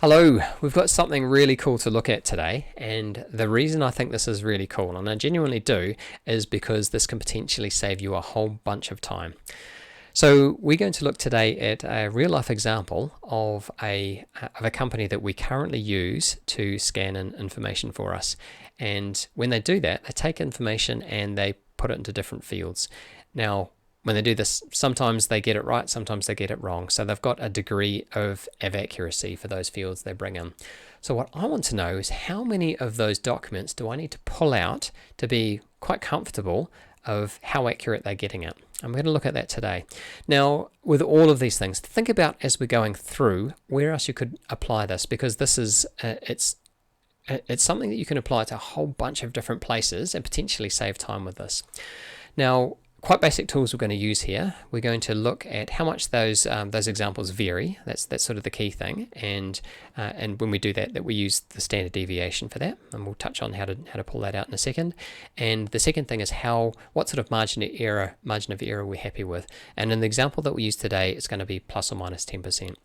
Hello, we've got something really cool to look at today, and the reason I think this is really cool, and I genuinely do, is because this can potentially save you a whole bunch of time. So we're going to look today at a real life example of a company that we currently use to scan in information for us. And when they do that, they take information and they put it into different fields. Now, when they do this, sometimes they get it right, sometimes they get it wrong. So they've got a degree of accuracy for those fields they bring in. So what I want to know is how many of those documents do I need to pull out to be quite comfortable of how accurate they're getting it. I'm going to look at that today. Now, with all of these things, think about as we're going through where else you could apply this, because this is it's something that you can apply to a whole bunch of different places and potentially save time with this. Now, quite basic tools we're going to use here. We're going to look at how much those examples vary. That's sort of the key thing, and when we do that we use the standard deviation for that, and we'll touch on how to pull that out in a second. And the second thing is what sort of margin of error we're happy with. And in the example that we use today, it's going to be plus or minus 10%.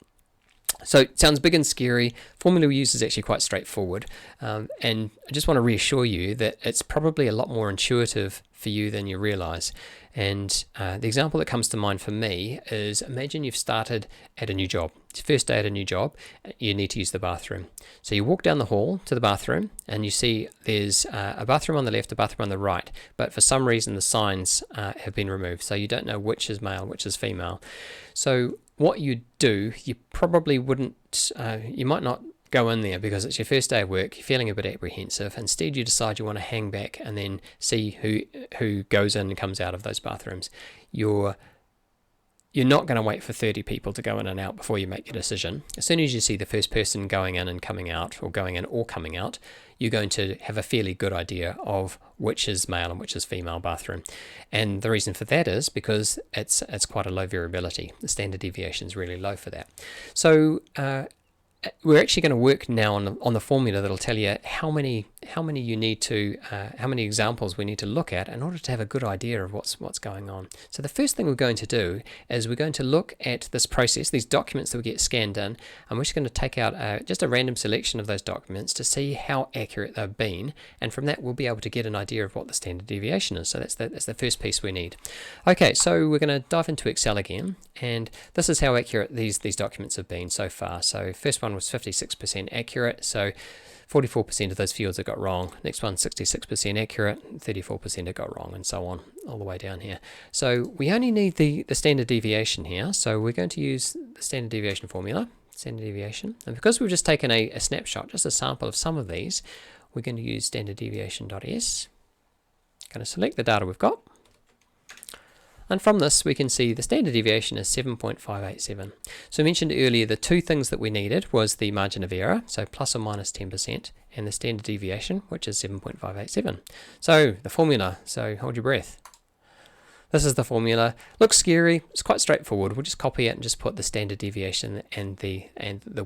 So it sounds big and scary. Formula we use is actually quite straightforward, and I just want to reassure you that it's probably a lot more intuitive for you than you realize. And the example that comes to mind for me is, imagine you've started at a new job. It's your first day at a new job. You need to use the bathroom. So you walk down the hall to the bathroom and you see there's a bathroom on the left, a bathroom on the right, but for some reason the signs have been removed, so you don't know which is male, which is female. So what you do, you probably wouldn't, you might not go in there because it's your first day of work, you're feeling a bit apprehensive. Instead, you decide you want to hang back and then see who goes in and comes out of those bathrooms. You're not going to wait for 30 people to go in and out before you make your decision. As soon as you see the first person going in and coming out, or going in or coming out, you're going to have a fairly good idea of which is male and which is female bathroom. And the reason for that is because it's quite a low variability. The standard deviation is really low for that. So we're actually going to work now on the formula that'll tell you how many you need to how many examples we need to look at in order to have a good idea of what's going on. So the first thing we're going to do is we're going to look at this process, these documents that we get scanned in, and we're just going to take out just a random selection of those documents to see how accurate they've been, and from that we'll be able to get an idea of what the standard deviation is. So that's the first piece we need. Okay, so we're going to dive into Excel again, and this is how accurate these documents have been so far. So first one was 56% accurate, so 44% of those fields have got wrong. Next one, 66% accurate, 34% have got wrong, and so on, all the way down here. So we only need the standard deviation here, so we're going to use the standard deviation formula, standard deviation, and because we've just taken a snapshot, just a sample of some of these, we're going to use standard deviation.s. Going to select the data we've got, and from this we can see the standard deviation is 7.587. So I mentioned earlier the two things that we needed was the margin of error, so plus or minus 10%, and the standard deviation, which is 7.587. So the formula, so hold your breath. This is the formula. Looks scary, it's quite straightforward. We'll just copy it and just put the standard deviation and the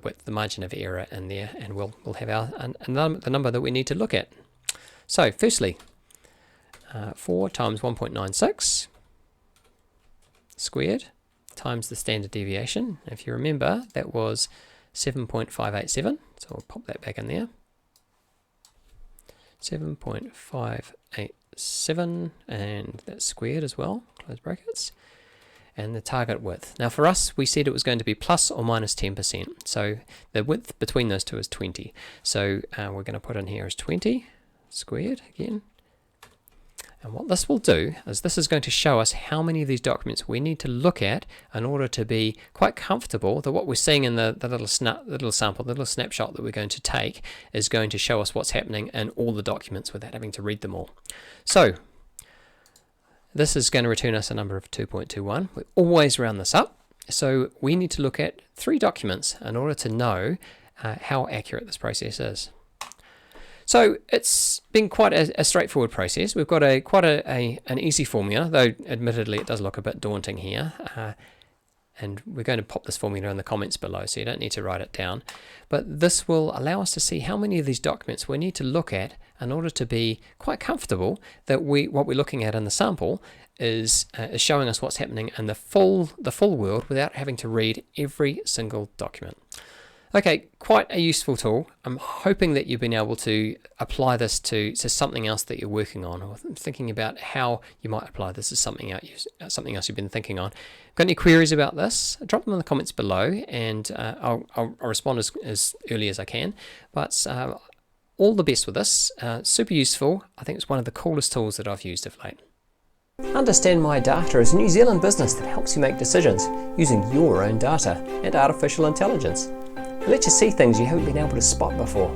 width, the margin of error in there, and we'll have the number that we need to look at. So firstly, 4 times 1.96 squared times the standard deviation. If you remember, that was 7.587, so we'll pop that back in there. 7.587, and that's squared as well, close brackets, and the target width. Now for us, we said it was going to be plus or minus 10%, so the width between those two is 20. So we're going to put in here is 20 squared again. And what this will do is this is going to show us how many of these documents we need to look at in order to be quite comfortable that what we're seeing in the little sample, the little snapshot that we're going to take is going to show us what's happening in all the documents without having to read them all. So this is going to return us a number of 2.21. We always round this up. So we need to look at 3 documents in order to know how accurate this process is. So it's been quite a straightforward process. We've got quite an easy formula, though admittedly it does look a bit daunting here. And we're going to pop this formula in the comments below, so you don't need to write it down. But this will allow us to see how many of these documents we need to look at in order to be quite comfortable that what we're looking at in the sample is showing us what's happening in the full world without having to read every single document. Okay, quite a useful tool. I'm hoping that you've been able to apply this to something else that you're working on, or thinking about how you might apply this as something else you've been thinking on. Got any queries about this? Drop them in the comments below, and I'll respond as early as I can. But all the best with this. Super useful. I think it's one of the coolest tools that I've used of late. Understand My Data is a New Zealand business that helps you make decisions using your own data and artificial intelligence. It lets you see things you haven't been able to spot before.